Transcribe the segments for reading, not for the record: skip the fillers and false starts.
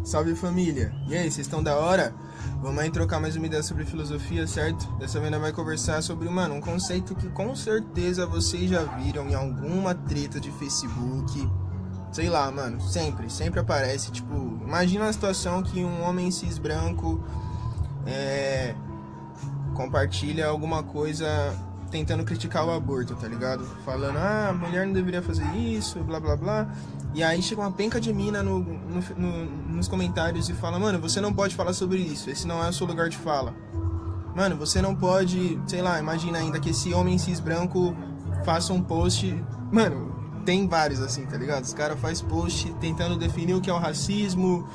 Salve família! E aí, vocês estão da hora? Vamos aí trocar mais uma ideia sobre filosofia, certo? Dessa vez nós vai conversar sobre, mano, um conceito que com certeza vocês já viram em alguma treta de Facebook. Sei lá, mano, sempre aparece, tipo, imagina uma situação que um homem cis branco compartilha alguma coisa tentando criticar o aborto, tá ligado? Falando, a mulher não deveria fazer isso, blá blá blá. E aí chega uma penca de mina nos comentários e fala, mano, você não pode falar sobre isso, esse não é o seu lugar de fala. Mano, você não pode, sei lá, imagina ainda que esse homem cis branco faça um post. Mano, tem vários assim, tá ligado? Os caras fazem post tentando definir o que é o racismo,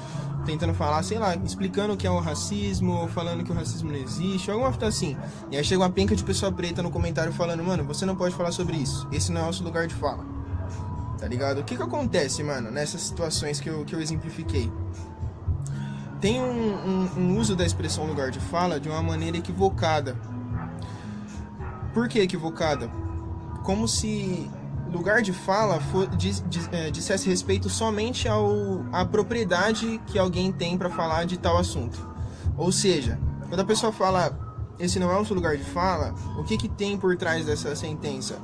tentando falar, sei lá, explicando o que é o racismo, falando que o racismo não existe, alguma coisa assim. E aí chega uma penca de pessoa preta no comentário falando, mano, você não pode falar sobre isso, esse não é o seu lugar de fala. Tá ligado? O que acontece, mano, nessas situações que eu exemplifiquei? Tem um uso da expressão lugar de fala de uma maneira equivocada. Por que equivocada? Como se lugar de fala dissesse respeito somente à propriedade que alguém tem para falar de tal assunto. Ou seja, quando a pessoa fala esse não é o seu lugar de fala, o que tem por trás dessa sentença?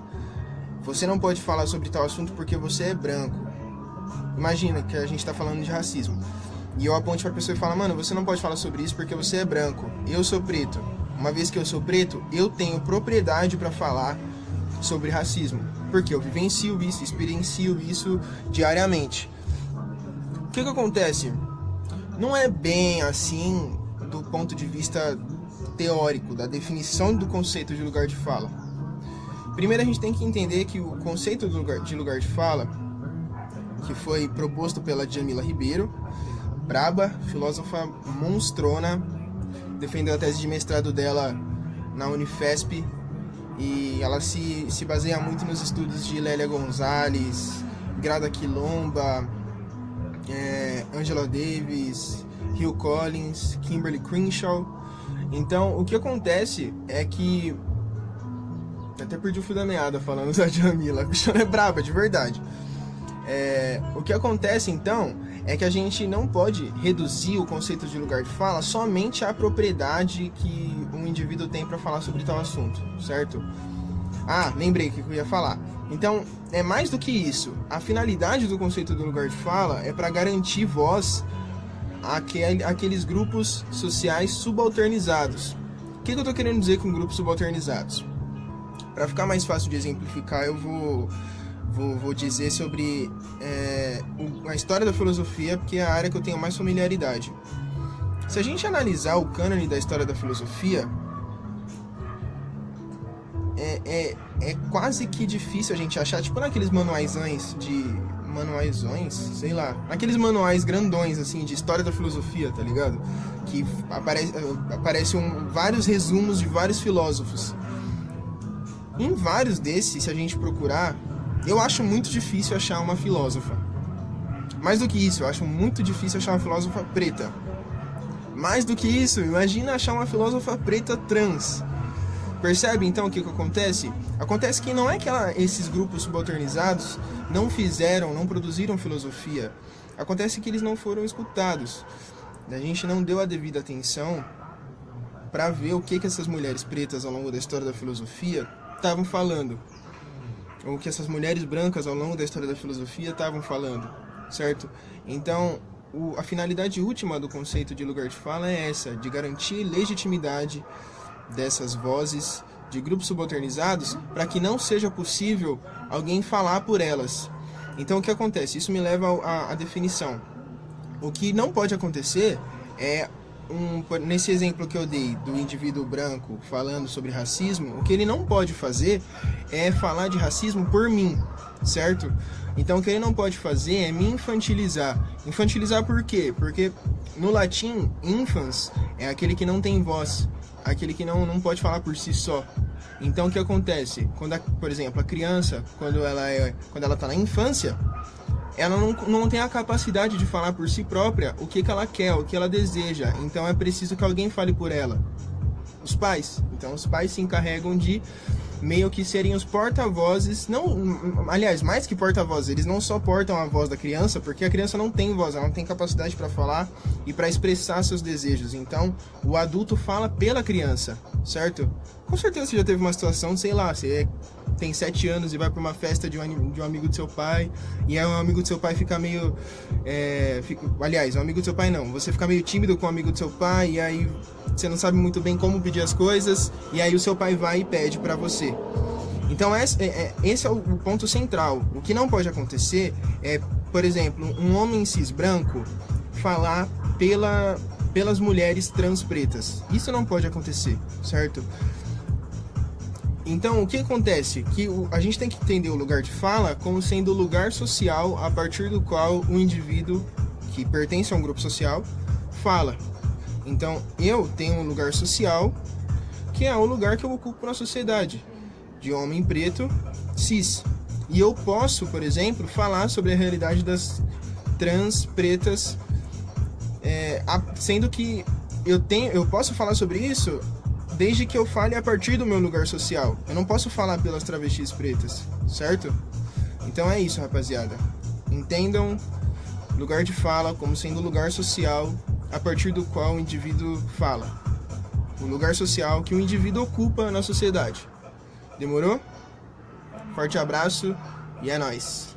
Você não pode falar sobre tal assunto porque você é branco. Imagina que a gente tá falando de racismo. E eu aponto pra pessoa e falo, mano, você não pode falar sobre isso porque você é branco. Eu sou preto. Uma vez que eu sou preto, eu tenho propriedade pra falar sobre racismo. Porque eu vivencio isso, experiencio isso diariamente. O que acontece? Não é bem assim do ponto de vista teórico, da definição do conceito de lugar de fala. Primeiro a gente tem que entender que o conceito de lugar de fala, que foi proposto pela Djamila Ribeiro, braba, filósofa monstrona, defendeu a tese de mestrado dela na Unifesp, e ela se baseia muito nos estudos de Lélia Gonzalez, Grada Quilomba, Angela Davis, Hill Collins, Kimberly Crenshaw. Então o que acontece é que até perdi o fio da meada falando da Djamila. A bichona é braba, de verdade. O que acontece, então, é que a gente não pode reduzir o conceito de lugar de fala somente à propriedade que um indivíduo tem para falar sobre tal assunto, certo? Lembrei o que eu ia falar. Então, é mais do que isso. A finalidade do conceito do lugar de fala é para garantir voz àqueles grupos sociais subalternizados. O que eu tô querendo dizer com grupos subalternizados? Para ficar mais fácil de exemplificar, eu vou dizer sobre a história da filosofia, porque é a área que eu tenho mais familiaridade. Se a gente analisar o cânone da história da filosofia, é quase que difícil a gente achar, tipo naqueles sei lá, aqueles manuais grandões, assim, de história da filosofia, tá ligado? Que aparecem vários resumos de vários filósofos. Em vários desses, se a gente procurar, eu acho muito difícil achar uma filósofa. Mais do que isso, eu acho muito difícil achar uma filósofa preta. Mais do que isso, imagina achar uma filósofa preta trans. Percebe então o que acontece? Acontece que não é que esses grupos subalternizados não produziram filosofia. Acontece que eles não foram escutados. A gente não deu a devida atenção para ver o que essas mulheres pretas ao longo da história da filosofia estavam falando, ou que essas mulheres brancas ao longo da história da filosofia estavam falando, certo? Então, a finalidade última do conceito de lugar de fala é essa, de garantir legitimidade dessas vozes de grupos subalternizados para que não seja possível alguém falar por elas. Então, o que acontece? Isso me leva à definição. O que não pode acontecer é nesse exemplo que eu dei do indivíduo branco falando sobre racismo, o que ele não pode fazer é falar de racismo por mim, certo? Então o que ele não pode fazer é me infantilizar. Infantilizar por quê? Porque no latim, infans é aquele que não tem voz, aquele que não pode falar por si só. Então o que acontece? Por exemplo, a criança, quando ela está na infância, ela não tem a capacidade de falar por si própria o que ela quer, o que ela deseja. Então é preciso que alguém fale por ela. Os pais. Então os pais se encarregam de meio que serem os porta-vozes, não, aliás, mais que porta-vozes, eles não só portam a voz da criança, porque a criança não tem voz, ela não tem capacidade para falar e para expressar seus desejos. Então, o adulto fala pela criança, certo? Com certeza você já teve uma situação, sei lá, você tem 7 anos e vai para uma festa de um amigo do seu pai, e aí um amigo do seu pai fica meio... aliás, um amigo do seu pai não, você fica meio tímido com o amigo do seu pai, e aí você não sabe muito bem como pedir as coisas, e aí o seu pai vai e pede para você. Então esse é o ponto central. O que não pode acontecer é, por exemplo, um homem cis branco falar pelas mulheres trans pretas. Isso não pode acontecer, certo? Então, o que acontece? Que a gente tem que entender o lugar de fala como sendo o lugar social a partir do qual o indivíduo que pertence a um grupo social fala. Então, eu tenho um lugar social que é o lugar que eu ocupo na sociedade, de homem preto cis. E eu posso, por exemplo, falar sobre a realidade das trans pretas, sendo que eu posso falar sobre isso desde que eu fale a partir do meu lugar social. Eu não posso falar pelas travestis pretas, certo? Então é isso, rapaziada. Entendam lugar de fala como sendo o lugar social a partir do qual o indivíduo fala. O lugar social que o indivíduo ocupa na sociedade. Demorou? Forte abraço e é nóis.